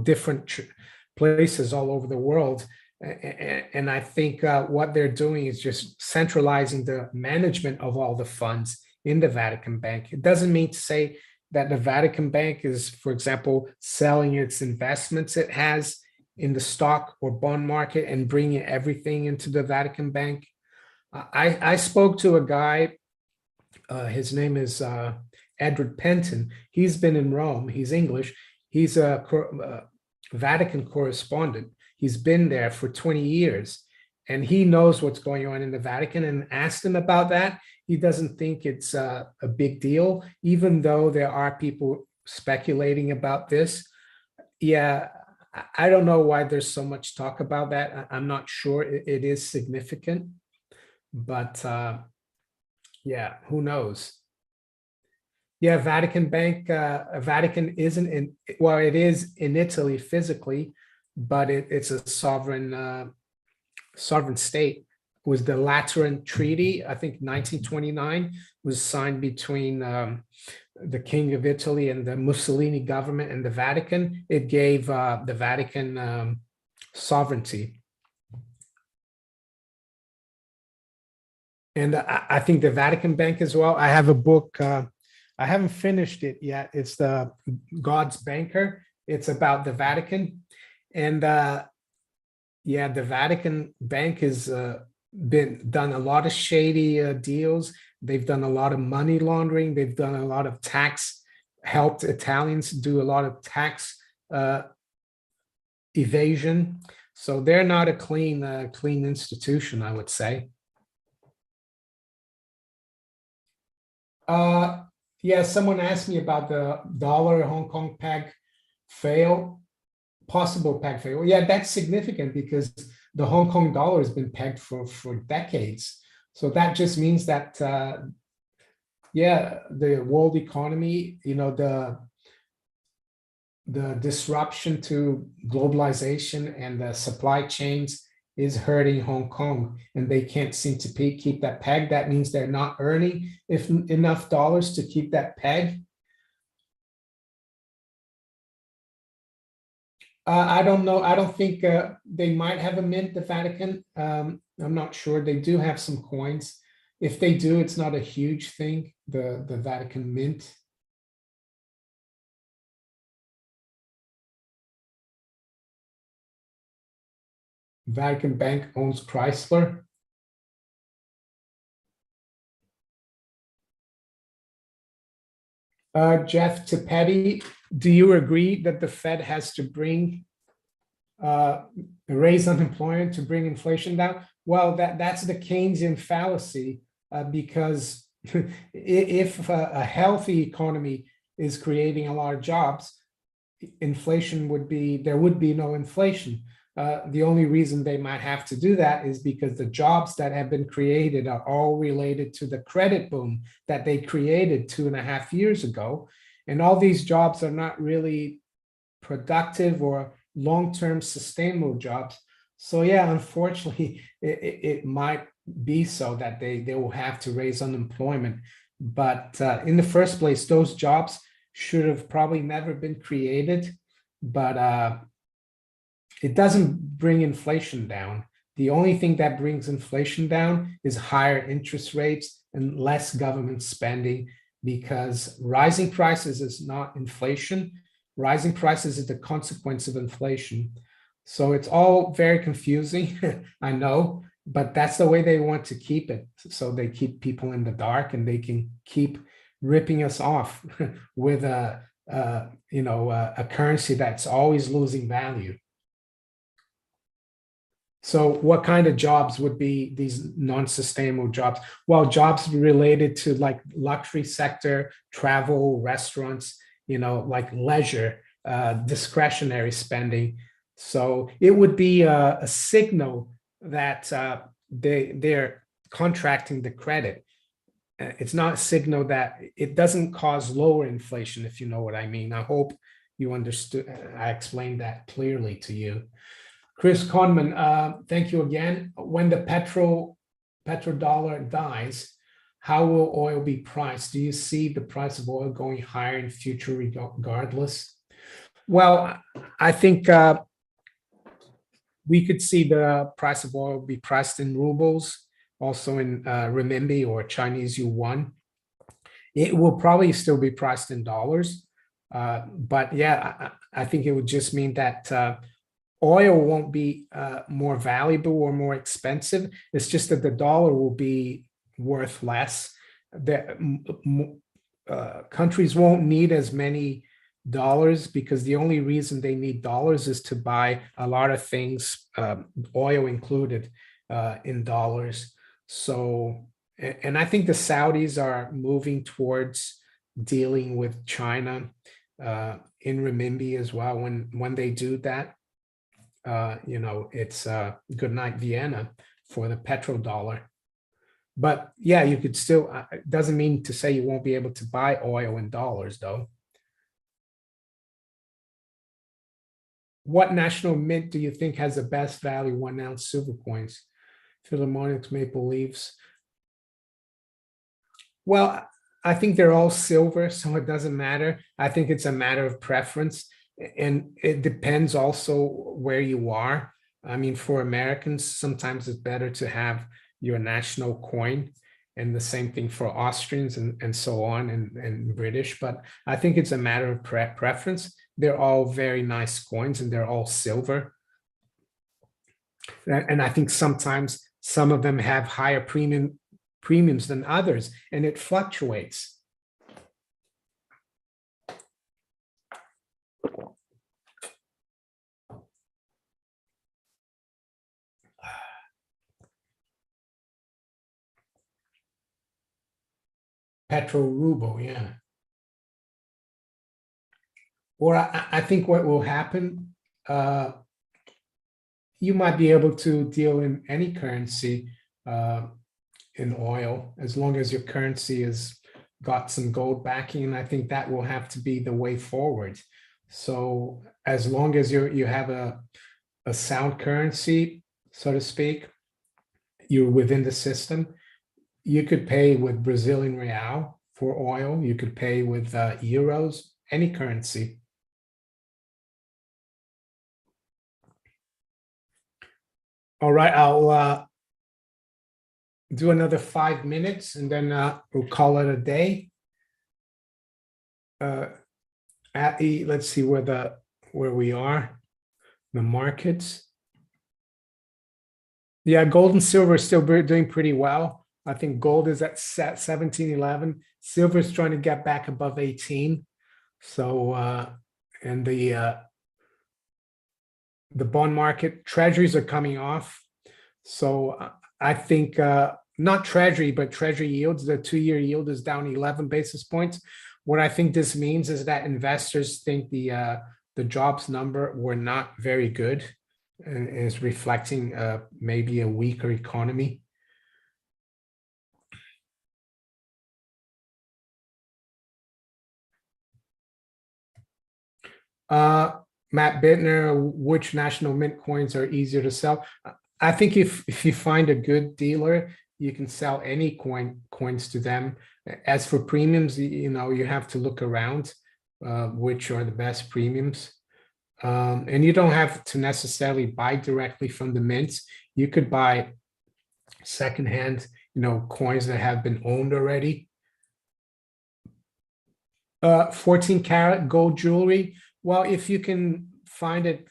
different places all over the world. And I think what they're doing is just centralizing the management of all the funds in the Vatican Bank. It doesn't mean to say that the Vatican Bank is, for example, selling its investments it has in the stock or bond market and bringing everything into the Vatican Bank. I spoke to a guy, his name is Edward Penton. He's been in Rome. He's English. He's a Vatican correspondent. He's been there for 20 years and he knows what's going on in the Vatican, and asked him about that. He doesn't think it's a big deal, even though there are people speculating about this. Yeah, I don't know why there's so much talk about that. I'm not sure it is significant, but yeah, who knows? Yeah, Vatican Bank, Vatican isn't in, well, it is in Italy physically, but it's a sovereign state. It was the Lateran Treaty, I think 1929, was signed between the King of Italy and the Mussolini government and the Vatican. It gave the Vatican sovereignty. And I think the Vatican Bank as well. I have a book, I haven't finished it yet. It's the God's Banker. It's about the Vatican. And yeah, the Vatican Bank has done a lot of shady deals. They've done a lot of money laundering. They've done a lot of helped Italians do a lot of tax evasion. So they're not a clean institution, I would say. Yeah, someone asked me about the dollar Hong Kong peg fail, possible peg fail. Yeah, that's significant because the Hong Kong dollar has been pegged for decades. So that just means that, yeah, the world economy, the disruption to globalization and the supply chains is hurting Hong Kong, and they can't seem to keep that peg. That means they're not earning enough dollars to keep that peg. I don't know. I don't think they might have a mint, the Vatican. I'm not sure. They do have some coins. If they do, it's not a huge thing, the Vatican mint. Vatican Bank owns Chrysler. Jeff Tipetti, do you agree that the Fed has to raise unemployment to bring inflation down? Well, that's the Keynesian fallacy. because if a healthy economy is creating a lot of jobs, inflation would be, there would be no inflation. The only reason they might have to do that is because the jobs that have been created are all related to the credit boom that they created 2.5 years ago. And all these jobs are not really productive or long-term sustainable jobs. So yeah, unfortunately, it might be so that they will have to raise unemployment. But in the first place, those jobs should have probably never been created, but it doesn't bring inflation down. The only thing that brings inflation down is higher interest rates and less government spending, because rising prices is not inflation. Rising prices is the consequence of inflation. So it's all very confusing, I know, but that's the way they want to keep it. So they keep people in the dark and they can keep ripping us off with a currency that's always losing value. So what kind of jobs would be these non-sustainable jobs? Well, jobs related to like luxury sector, travel, restaurants, like leisure, discretionary spending. So it would be a signal that they're contracting the credit. It's not a signal that it doesn't cause lower inflation, if you know what I mean. I hope you understood. I explained that clearly to you. Chris Conman, thank you again. When the petrodollar dies, how will oil be priced? Do you see the price of oil going higher in future regardless? Well, I think we could see the price of oil be priced in rubles, also in renminbi or Chinese yuan. It will probably still be priced in dollars. But yeah, I think it would just mean that oil won't be more valuable or more expensive. It's just that the dollar will be worth less. Countries won't need as many dollars because the only reason they need dollars is to buy a lot of things, oil included, in dollars. So, and I think the Saudis are moving towards dealing with China in renminbi as well. When they do that, it's good night Vienna for the petrodollar. But yeah, you could still, it doesn't mean to say you won't be able to buy oil in dollars though. What national mint do you think has the best value 1 ounce silver coins? Philharmonics, Maple Leafs. Well, I think they're all silver, so it doesn't matter. I think it's a matter of preference. And it depends also where you are. I mean, for Americans, sometimes it's better to have your national coin, and the same thing for Austrians and so on, and British. But I think it's a matter of preference. They're all very nice coins and they're all silver. And I think sometimes some of them have higher premiums than others, and it fluctuates. Petro ruble, yeah. Or I think what will happen, you might be able to deal in any currency in oil, as long as your currency has got some gold backing. And I think that will have to be the way forward. So as long as you have a sound currency, so to speak, you're within the system. You could pay with Brazilian real for oil. You could pay with euros, any currency. All right, I'll do another 5 minutes and then we'll call it a day. Let's see where we are, the markets. Yeah, gold and silver are still doing pretty well. I think gold is at 1711. Silver is trying to get back above 18. So, and the bond market, treasuries are coming off. So I think not treasury, but treasury yields. The 2-year yield is down 11 basis points. What I think this means is that investors think the jobs number were not very good and is reflecting maybe a weaker economy. Matt Bittner, which national mint coins are easier to sell? I think if you find a good dealer, you can sell any coins to them. As for premiums, you have to look around which are the best premiums. And you don't have to necessarily buy directly from the mints. You could buy secondhand, coins that have been owned already. 14 karat gold jewelry. Well, if you can buy it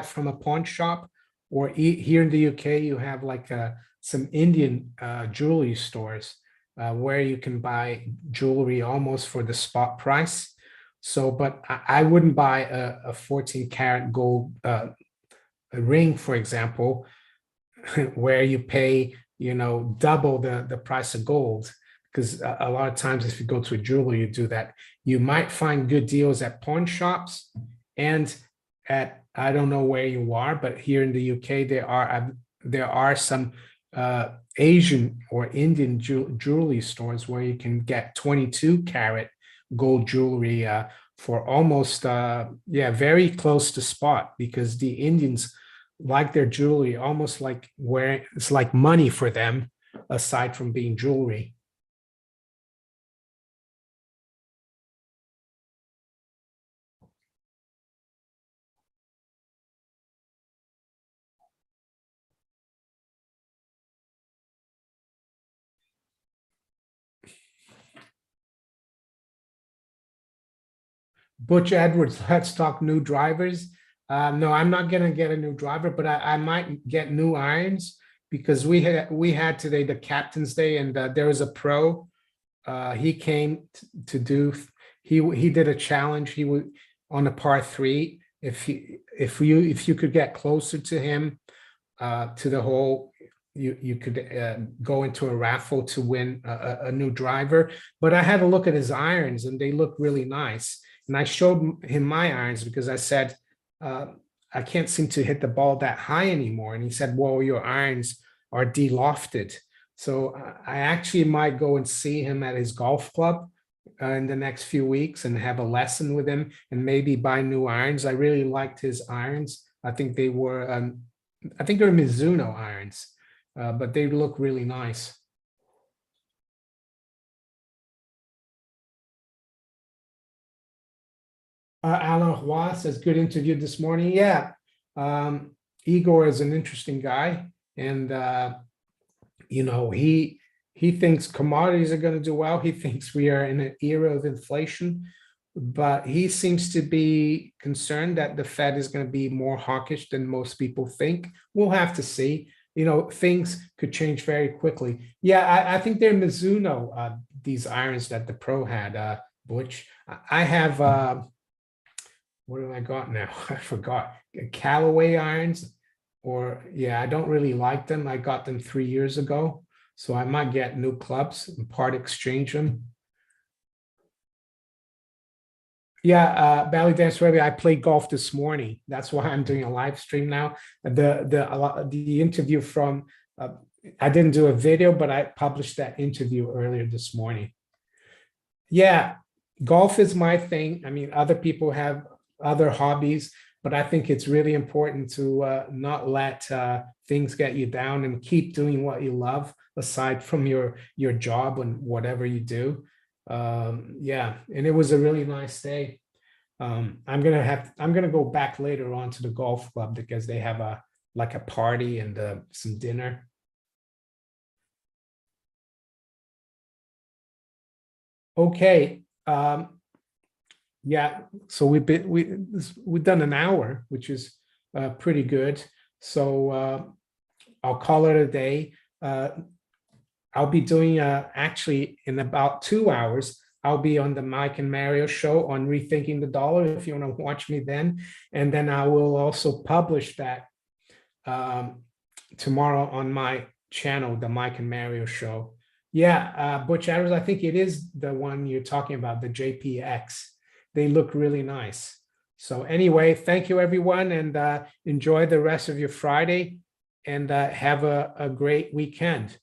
from a pawn shop, or here in the UK, you have like some Indian jewelry stores where you can buy jewelry almost for the spot price. So, but I wouldn't buy a 14 karat gold ring, for example, where you pay, double the price of gold. Because a lot of times if you go to a jeweler, you do that. You might find good deals at pawn shops and at, I don't know where you are, but here in the UK, there are some Asian or Indian jewelry stores where you can get 22 karat gold jewelry for almost, very close to spot, because the Indians like their jewelry almost like where it's like money for them, aside from being jewelry. Butch Edwards, let's talk new drivers. No, I'm not going to get a new driver, but I might get new irons, because we had today the captain's day, and there was a pro. He came to do. He did a challenge. He was on a par 3. If you could get closer to him to the hole, you could go into a raffle to win a new driver. But I had a look at his irons, and they look really nice. And I showed him my irons because I said, I can't seem to hit the ball that high anymore. And he said, well, your irons are de-lofted. So I actually might go and see him at his golf club in the next few weeks and have a lesson with him and maybe buy new irons. I really liked his irons. I think they were Mizuno irons, but they look really nice. Alan Roy says, good interview this morning. Yeah, Igor is an interesting guy, and he thinks commodities are going to do well. He thinks we are in an era of inflation, but he seems to be concerned that the Fed is going to be more hawkish than most people think. We'll have to see. Things could change very quickly. Yeah, I think they're Mizuno, these irons that the pro had, Butch. I have what have I got now? I forgot. Callaway irons, I don't really like them. I got them 3 years ago, so I might get new clubs and part exchange them. Yeah, Belly Dance Rabbit, I played golf this morning. That's why I'm doing a live stream now. The interview from, I didn't do a video, but I published that interview earlier this morning. Yeah, golf is my thing. I mean, other people have other hobbies, but I think it's really important to not let things get you down and keep doing what you love aside from your job and whatever you do. Yeah, and it was a really nice day. I'm gonna go back later on to the golf club because they have a party and some dinner. Okay. Yeah, so we've done an hour, which is pretty good. So I'll call it a day. I'll be doing actually in about 2 hours. I'll be on the Mike and Mario show on Rethinking the Dollar if you want to watch me then. And then I will also publish that tomorrow on my channel, the Mike and Mario show. Yeah, Butch Adams, I think it is the one you're talking about, the JPX. They look really nice. So anyway, thank you everyone, and enjoy the rest of your Friday, and have a great weekend.